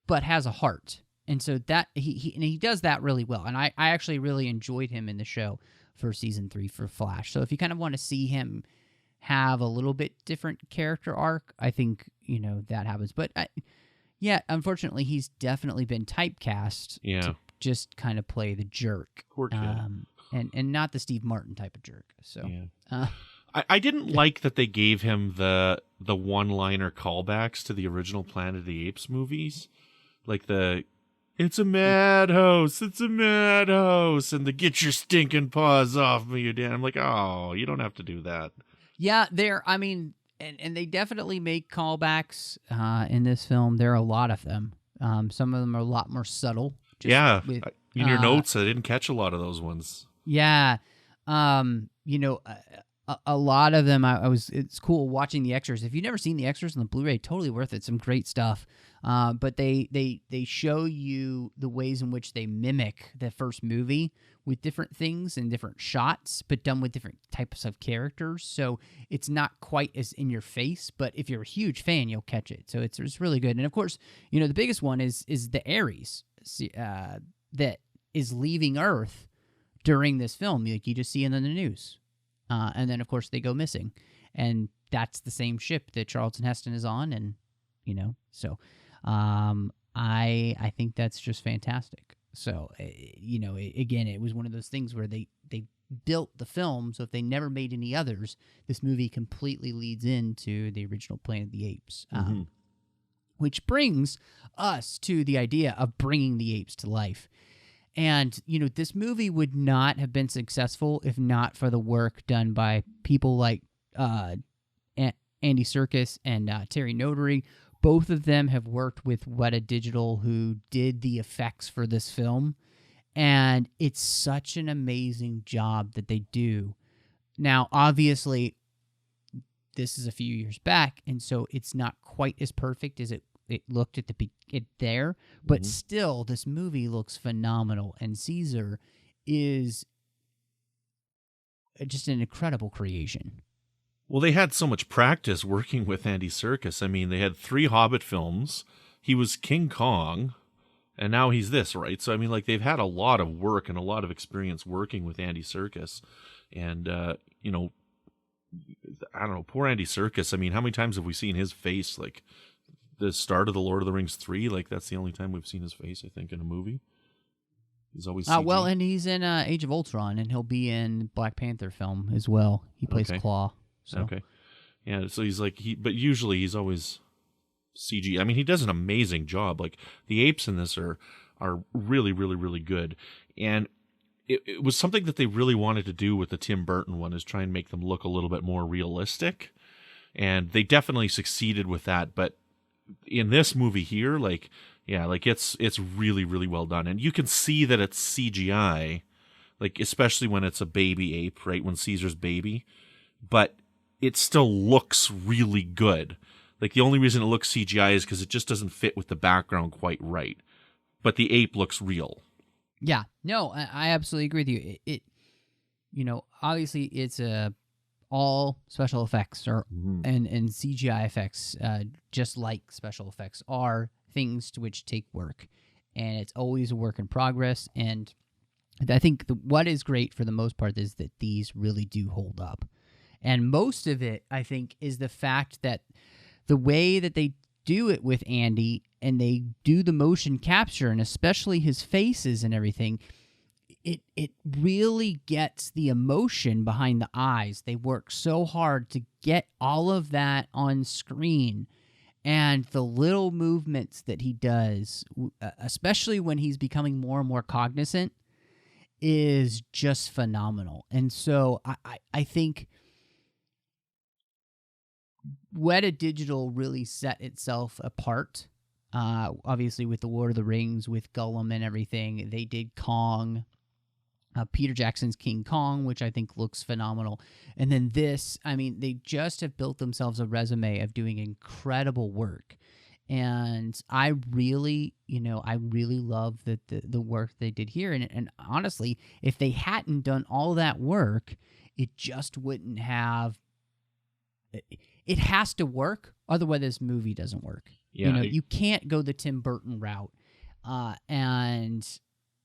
Speaker 2: but has a heart. And so that he does that really well. And I actually really enjoyed him in the show for season 3 for Flash. So if you kind of want to see him have a little bit different character arc, I think, that happens. But yeah, unfortunately, he's definitely been typecast to just kind of play the jerk.
Speaker 10: Poor kid.
Speaker 2: And not the Steve Martin type of jerk. So
Speaker 10: I didn't like that they gave him the one-liner callbacks to the original Planet of the Apes movies. Like it's a madhouse, and the get your stinking paws off me, you damn. I'm like, oh, you don't have to do that.
Speaker 2: Yeah, and they definitely make callbacks in this film. There are a lot of them. Some of them are a lot more subtle.
Speaker 10: In your notes, I didn't catch a lot of those ones.
Speaker 2: Yeah. A lot of them, it's cool watching the extras. If you've never seen the extras on the Blu-ray, totally worth it. Some great stuff. But they show you the ways in which they mimic the first movie with different things and different shots, but done with different types of characters. So it's not quite as in your face, but if you're a huge fan, you'll catch it. So it's really good. And of course, the biggest one is the Ares that is leaving Earth during this film. Like, you just see it in the news. And then, of course, they go missing. And that's the same ship that Charlton Heston is on. And, so I think that's just fantastic. So, again, it was one of those things where they built the film, so if they never made any others, this movie completely leads into the original Planet of the Apes. Which brings us to the idea of bringing the apes to life. And, this movie would not have been successful if not for the work done by people like Andy Serkis and Terry Notary. Both of them have worked with Weta Digital, who did the effects for this film. And it's such an amazing job that they do. Now, obviously, this is a few years back, and so it's not quite as perfect as it looked at there. But still, this movie looks phenomenal, and Caesar is just an incredible creation.
Speaker 10: Well, they had so much practice working with Andy Serkis. I mean, they had 3 Hobbit films. He was King Kong, and now he's this, right? So, I mean, like, they've had a lot of work and a lot of experience working with Andy Serkis. And, you know, I don't know, poor Andy Serkis. I mean, how many times have we seen his face? Like, the start of The Lord of the Rings 3, like, that's the only time we've seen his face, I think, in a movie. He's always CG.
Speaker 2: Well, and he's in Age of Ultron, and he'll be in Black Panther film as well. He plays Claw. So.
Speaker 10: Okay. Yeah, so he's like, but usually he's always CG. I mean, he does an amazing job. Like, the apes in this are really, really, really good. And it was something that they really wanted to do with the Tim Burton one, is try and make them look a little bit more realistic. And they definitely succeeded with that. But in this movie here, like, yeah, like it's really, really well done. And you can see that it's CGI, like, especially when it's a baby ape, right? When Caesar's baby. But it still looks really good. Like, the only reason it looks CGI is because it just doesn't fit with the background quite right. But the ape looks real.
Speaker 2: Yeah, no, I absolutely agree with you. It you know, obviously it's all special effects and CGI effects, just like special effects, are things to which take work, and it's always a work in progress. And I think what is great for the most part is that these really do hold up. And most of it, I think, is the fact that the way that they do it with Andy, and they do the motion capture, and especially his faces and everything, it really gets the emotion behind the eyes. They work so hard to get all of that on screen. And the little movements that he does, especially when he's becoming more and more cognizant, is just phenomenal. And so I think Weta Digital really set itself apart. Obviously, with the Lord of the Rings, with Gollum and everything, they did Kong, Peter Jackson's King Kong, which I think looks phenomenal. And then this, I mean, they just have built themselves a resume of doing incredible work. And I really love the work they did here. And honestly, if they hadn't done all that work, it just wouldn't have. It has to work, otherwise this movie doesn't work. Yeah, you know, you can't go the Tim Burton route and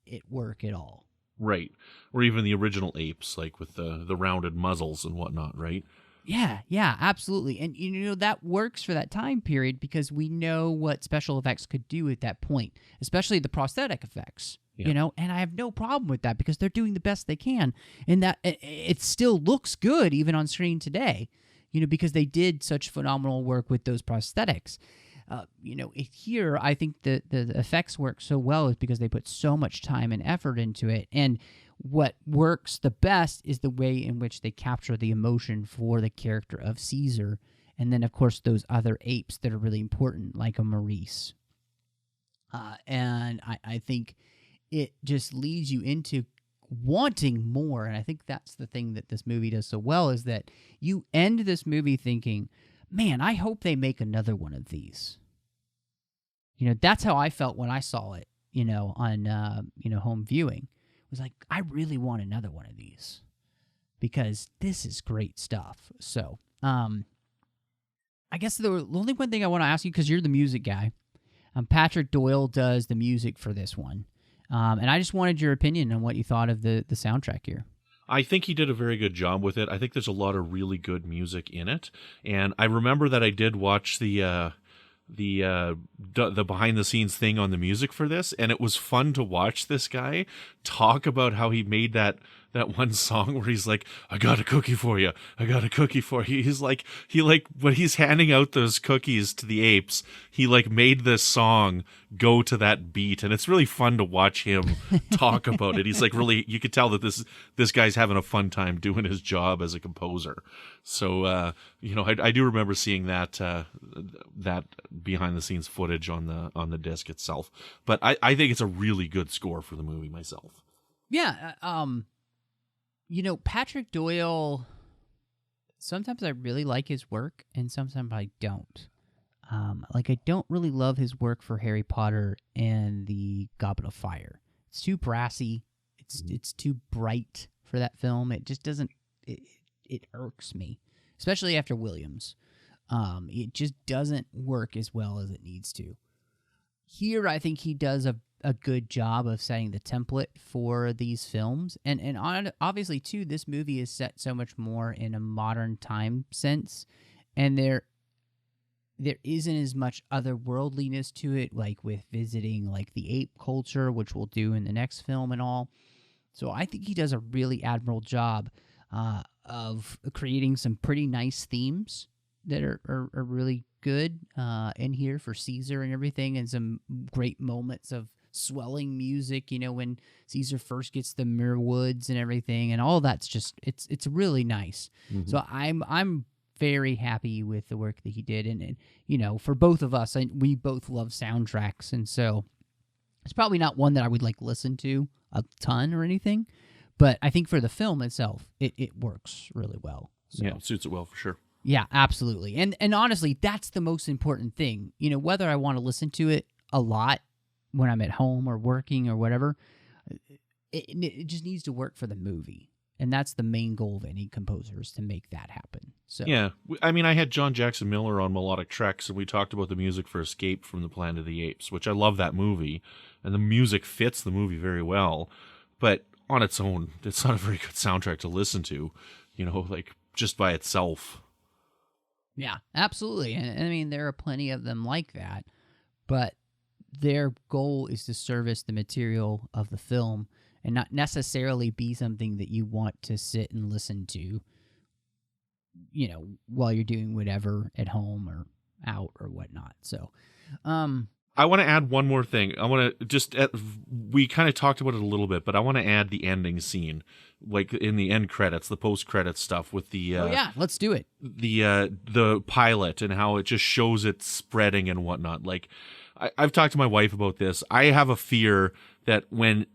Speaker 2: it work at all.
Speaker 10: Right. Or even the original apes, like with the rounded muzzles and whatnot, right?
Speaker 2: Yeah, absolutely. And, you know, that works for that time period because we know what special effects could do at that point, especially the prosthetic effects, you know, and I have no problem with that because they're doing the best they can. And that it still looks good even on screen today, you know, because they did such phenomenal work with those prosthetics. You know, here I think the effects work so well is because they put so much time and effort into it. And what works the best is the way in which they capture the emotion for the character of Caesar. And then, of course, those other apes that are really important, like a Maurice. And I think it just leads you into wanting more. And I think that's the thing that this movie does so well, is that you end this movie thinking, man, I hope they make another one of these. You know, that's how I felt when I saw it, you know, on, home viewing. It was like, I really want another one of these because this is great stuff. So, I guess the only one thing I want to ask you, because you're the music guy, Patrick Doyle does the music for this one. And I just wanted your opinion on what you thought of the soundtrack here.
Speaker 10: I think he did a very good job with it. I think there's a lot of really good music in it. And I remember that I did watch the behind the scenes thing on the music for this, and it was fun to watch this guy talk about how he made that that one song where he's like, I got a cookie for you. I got a cookie for you. He's like, when he's handing out those cookies to the apes, he like made this song go to that beat. And it's really fun to watch him talk about it. He's like, really, you could tell that this guy's having a fun time doing his job as a composer. So, I do remember seeing that behind the scenes footage on the disc itself. But I think it's a really good score for the movie myself.
Speaker 2: Yeah. Patrick Doyle, sometimes I really like his work and sometimes I don't. I don't really love his work for Harry Potter and the Goblet of Fire. It's too brassy. It's too bright for that film. It just doesn't, it irks me, especially after Williams. It just doesn't work as well as it needs to. Here, I think he does a good job of setting the template for these films. And obviously, too, this movie is set so much more in a modern time sense. And there isn't as much otherworldliness to it, like with visiting like the ape culture, which we'll do in the next film and all. So I think he does a really admirable job of creating some pretty nice themes that are really good in here for Caesar and everything, and some great moments of swelling music, when Caesar first gets the Muir Woods and everything, and all that's just it's really nice. Mm-hmm. So I'm very happy with the work that he did, and for both of us, we both love soundtracks, and so it's probably not one that I would like listen to a ton or anything, but I think for the film itself, it works really well. So.
Speaker 10: Yeah, it suits it well for sure.
Speaker 2: Yeah, absolutely. And honestly, that's the most important thing. Whether I want to listen to it a lot when I'm at home or working or whatever, it just needs to work for the movie. And that's the main goal of any composer, is to make that happen. So
Speaker 10: yeah, I mean, I had John Jackson Miller on Melodic Treks, and we talked about the music for Escape from the Planet of the Apes, which I love that movie, and the music fits the movie very well. But on its own, it's not a very good soundtrack to listen to, just by itself.
Speaker 2: Yeah, absolutely. And I mean, there are plenty of them like that, but their goal is to service the material of the film and not necessarily be something that you want to sit and listen to, while you're doing whatever at home or out or whatnot. So,
Speaker 10: I want to add one more thing. I want to we kind of talked about it a little bit, but I want to add the ending scene, like in the end credits, the post-credits stuff with the...
Speaker 2: let's do it.
Speaker 10: The pilot and how it just shows it spreading and whatnot. Like, I've talked to my wife about this. I have a fear that when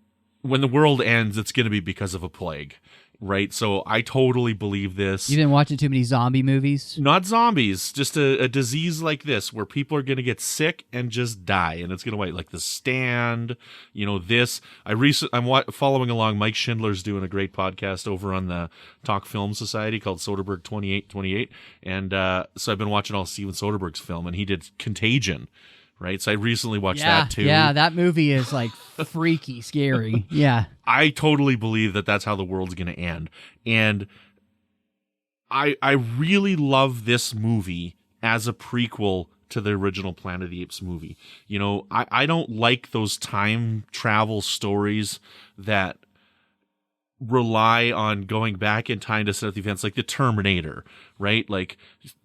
Speaker 10: the world ends, it's going to be because of a plague. Right, so I totally believe this.
Speaker 2: You've been watching too many zombie movies?
Speaker 10: Not zombies, just a disease like this, where people are going to get sick and just die, and it's going to like The Stand, this. I'm following along. Mike Schindler's doing a great podcast over on the Talk Film Society called Soderbergh 2828, and so I've been watching all Steven Soderbergh's film, and he did Contagion. Right, so I recently watched that too. Yeah,
Speaker 2: that movie is like freaky scary. Yeah,
Speaker 10: I totally believe that that's how the world's going to end, and I really love this movie as a prequel to the original Planet of the Apes movie. I don't like those time travel stories that rely on going back in time to set up the events, like the Terminator, right? Like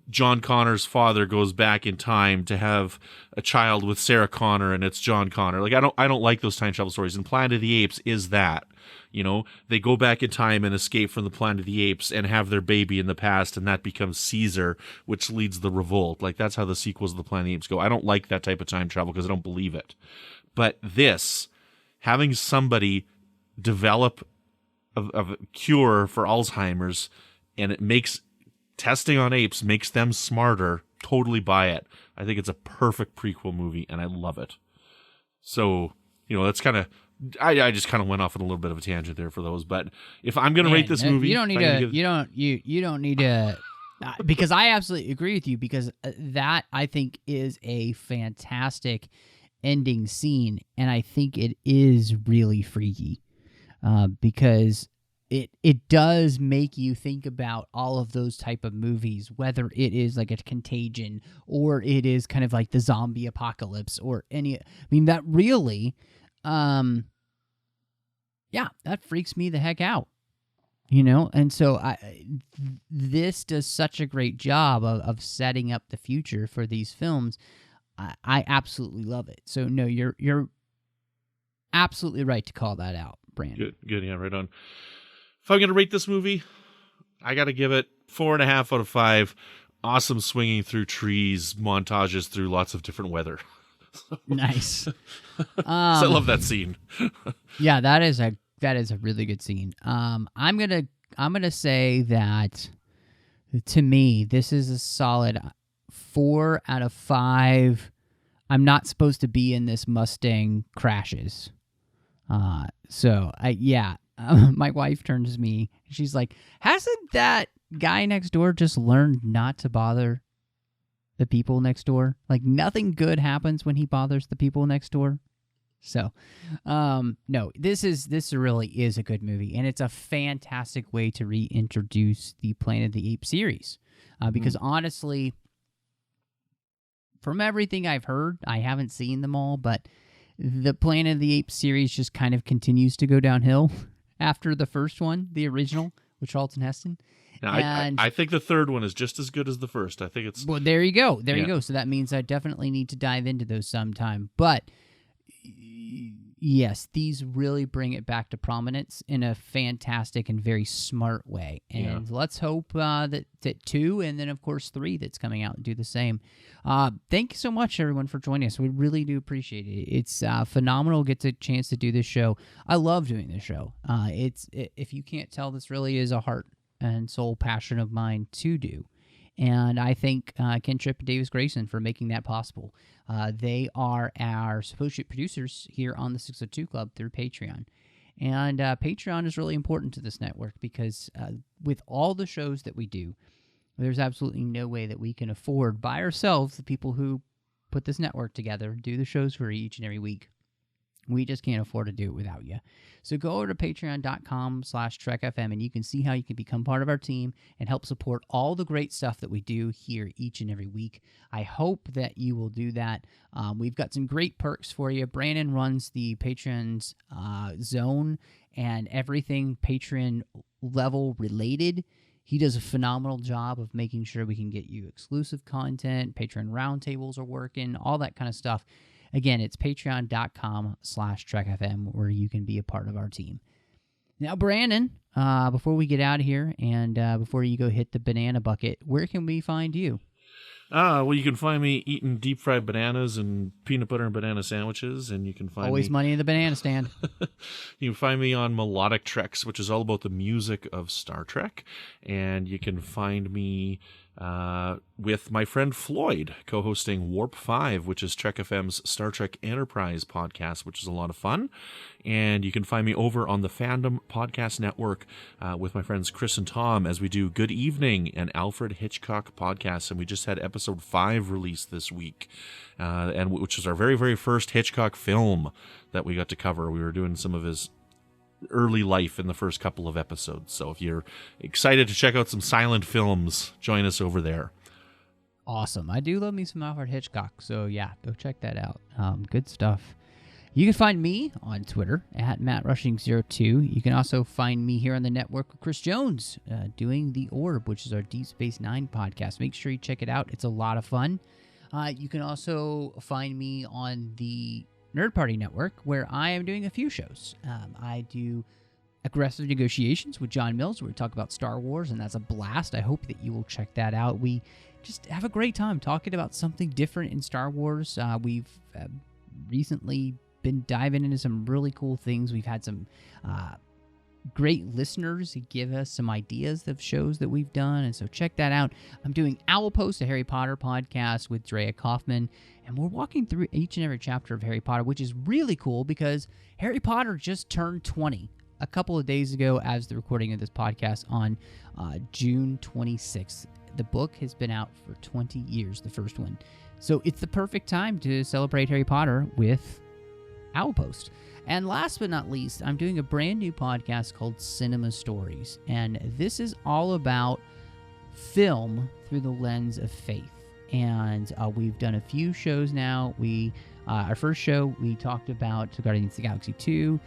Speaker 10: John Connor's father goes back in time to have a child with Sarah Connor, and it's John Connor. Like, I don't like those time travel stories. And Planet of the Apes is that. They go back in time and escape from the Planet of the Apes and have their baby in the past, and that becomes Caesar, which leads the revolt. Like, that's how the sequels of the Planet of the Apes go. I don't like that type of time travel because I don't believe it. But this, having somebody develop a cure for Alzheimer's, and it makes testing on apes makes them smarter, totally buy it. I think it's a perfect prequel movie, and I love it. So, that's kind of... I just kind of went off on a little bit of a tangent there for those, but if I'm going to rate this movie...
Speaker 2: You don't need to... because I absolutely agree with you, because that, I think, is a fantastic ending scene, and I think it is really freaky. Because it does make you think about all of those type of movies, whether it is like a Contagion or it is kind of like the zombie apocalypse or any... I mean, that really... that freaks me the heck out. And so this does such a great job of setting up the future for these films. I absolutely love it. So no, you're absolutely right to call that out, Brandon.
Speaker 10: Good, yeah, right on. If I'm going to rate this movie, I got to give it 4.5 out of 5. Awesome swinging through trees, montages through lots of different weather.
Speaker 2: Nice.
Speaker 10: I love that scene.
Speaker 2: Yeah, that is a really good scene. I'm gonna say that to me, this is a solid 4 out of 5. I'm not supposed to be in this Mustang crashes. My wife turns to me. She's like, hasn't that guy next door just learned not to bother the people next door? Like, nothing good happens when he bothers the people next door. So, no, this really is a good movie, and it's a fantastic way to reintroduce the Planet of the Apes series. Because honestly, from everything I've heard, I haven't seen them all, but the Planet of the Apes series just kind of continues to go downhill after the first one, the original, with Charlton Heston.
Speaker 10: Now, I think the third one is just as good as the first. I think it's...
Speaker 2: Well, there you go. You go. So that means I definitely need to dive into those sometime. But yes, these really bring it back to prominence in a fantastic and very smart way. And let's hope that 2 and then, of course, 3 that's coming out do the same. Thank you so much, everyone, for joining us. We really do appreciate it. It's phenomenal to get a chance to do this show. I love doing this show. If you can't tell, this really is a heart and soul passion of mine to do. And I thank Ken Tripp and Davis Grayson for making that possible. They are our associate producers here on the 602 Club through Patreon. And Patreon is really important to this network because with all the shows that we do, there's absolutely no way that we can afford by ourselves, the people who put this network together, do the shows for each and every week. We just can't afford to do it without you. So go over to patreon.com/TrekFM and you can see how you can become part of our team and help support all the great stuff that we do here each and every week. I hope that you will do that. We've got some great perks for you. Brandon runs the Patreon's zone and everything Patreon level related. He does a phenomenal job of making sure we can get you exclusive content. Patreon roundtables are working, all that kind of stuff. Again, it's patreon.com/TrekFM where you can be a part of our team. Now, Brandon, before we get out of here and before you go hit the banana bucket, where can we find you?
Speaker 10: Well, you can find me eating deep fried bananas and peanut butter and banana sandwiches, and you can find
Speaker 2: always money in the banana stand.
Speaker 10: You can find me on Melodic Treks, which is all about the music of Star Trek, and you can find me with my friend Floyd co-hosting Warp 5, which is Trek FM's Star Trek Enterprise podcast, which is a lot of fun. And you can find me over on the Fandom Podcast Network with my friends Chris and Tom as we do Good Evening and Alfred Hitchcock podcasts. And we just had episode 5 released this week, and which is our very, very first Hitchcock film that we got to cover. We were doing some of his early life in the first couple of episodes. So if you're excited to check out some silent films, join us over there.
Speaker 2: Awesome. I do love me some Alfred Hitchcock. So yeah, go check that out. Good stuff. You can find me on Twitter at MattRushing02. You can also find me here on the network with Chris Jones doing The Orb, which is our Deep Space Nine podcast. Make sure you check it out. It's a lot of fun. You can also find me on the Nerd Party Network, where I am doing a few shows. I do Aggressive Negotiations with John Mills, where we talk about Star Wars, and that's a blast. I hope that you will check that out. We just have a great time talking about something different in Star Wars. We've recently been diving into some really cool things. We've had some great listeners give us some ideas of shows that we've done, and so check that out. I'm doing Owl Post, a Harry Potter podcast with Drea Kaufman, and we're walking through each and every chapter of Harry Potter, which is really cool because Harry Potter just turned 20 a couple of days ago as the recording of this podcast on June 26th. The book has been out for 20 years, the first one. So it's the perfect time to celebrate Harry Potter with Owl Post. And last but not least, I'm doing a brand new podcast called Cinema Stories. And this is all about film through the lens of faith. and we've done a few shows now. Our first show, we talked about Guardians of the Galaxy 2.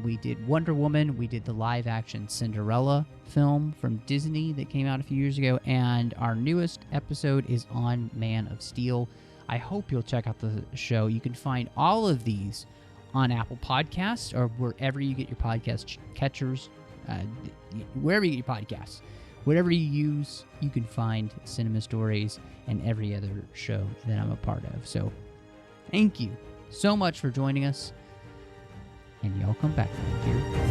Speaker 2: We did Wonder Woman. We did the live-action Cinderella film from Disney that came out a few years ago. And our newest episode is on Man of Steel. I hope you'll check out the show. You can find all of these on Apple Podcasts or wherever you get your podcast catchers, wherever you get your podcasts. Whatever you use, you can find Cinema Stories and every other show that I'm a part of. So thank you so much for joining us, and y'all come back here